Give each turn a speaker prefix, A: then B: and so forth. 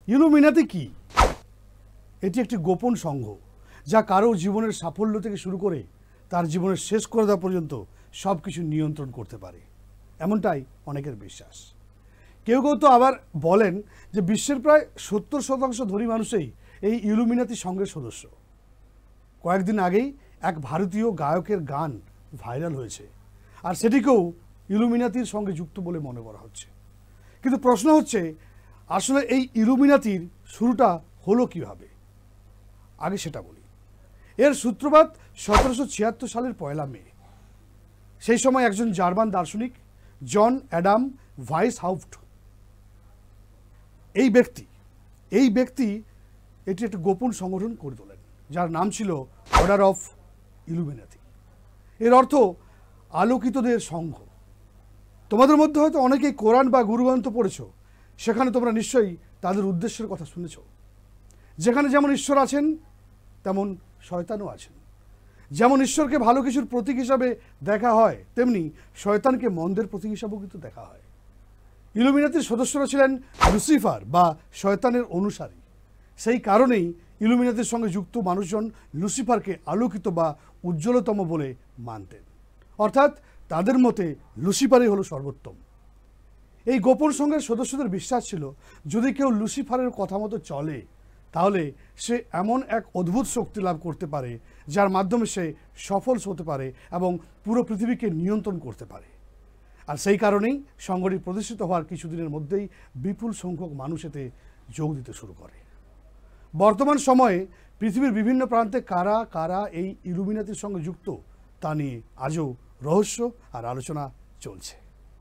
A: Illuminati কি? এটি একটি গোপন সংঘ যা কারো জীবনের সাফল্য থেকে শুরু করে তার জীবনের শেষ করে দেওয়া পর্যন্ত সব কিছু নিয়ন্ত্রণ করতে পারে, এমনটাই অনেকের বিশ্বাস। কেউ কেউ তো আবার বলেন যে বিশ্বের প্রায় 70% ধনী মানুষই এই ইলুমিনাতি সংঘের সদস্য। কয়েকদিন আগেই এক ভারতীয় গায়কের গান ভাইরাল হয়েছে, আর সেটিকেও ইলুমিনাতির সঙ্গে যুক্ত বলে মনে করা হচ্ছে। কিন্তু প্রশ্ন হচ্ছে, আসলে এই ইলুমিনাতির শুরুটা হলো কিভাবে? আগে সেটা বলি। এর সূত্রপাত 1776 সালের 1 মে। সেই সময় একজন জার্মান দার্শনিক জন অ্যাডাম ভাইসহাউফট এই ব্যক্তি এটি একটা গোপন সংগঠন করে তোলেন, যার নাম ছিল অর্ডার অফ ইলুমিনাতি। এর অর্থ আলোকিতদের সংঘ। তোমাদের মধ্যে হয়তো অনেকেই কোরআন বা গুরুগ্রন্থ পড়েছ, সেখানে তোমরা নিশ্চয়ই তাদের উদ্দেশ্যের কথা শুনেছ। যেখানে যেমন ঈশ্বর আছেন তেমন শয়তানও আছেন। যেমন ঈশ্বরকে ভালো কিছুর প্রতীক হিসাবে দেখা হয়, তেমনি শয়তানকে মন্দের প্রতীক হিসাবেও কিন্তু দেখা হয়। ইলুমিনাতির সদস্যরা ছিলেন লুসিফার বা শয়তানের অনুসারী। সেই কারণেই ইলুমিনাতির সঙ্গে যুক্ত মানুষজন লুসিফারকে আলোকিত বা উজ্জ্বলতম বলে মানতেন। অর্থাৎ তাদের মতে লুসিফারই হলো সর্বোত্তম। এই গোপন সংঘের সদস্যদের বিশ্বাস ছিল, যদি কেউ লুসিফারের কথা মতো চলে তাহলে সে এমন এক অদ্ভুত শক্তি লাভ করতে পারে যার মাধ্যমে সে সফল হতে পারে এবং পুরো পৃথিবীকে নিয়ন্ত্রণ করতে পারে। আর সেই কারণেই সংঘটি প্রতিষ্ঠিত হওয়ার কিছুদিনের মধ্যেই বিপুল সংখ্যক মানুষ এতে যোগ দিতে শুরু করে। বর্তমান সময়ে পৃথিবীর বিভিন্ন প্রান্তে কারা কারা এই ইলুমিনাতির সঙ্গে যুক্ত তা নিয়ে আজও রহস্য আর আলোচনা চলছে।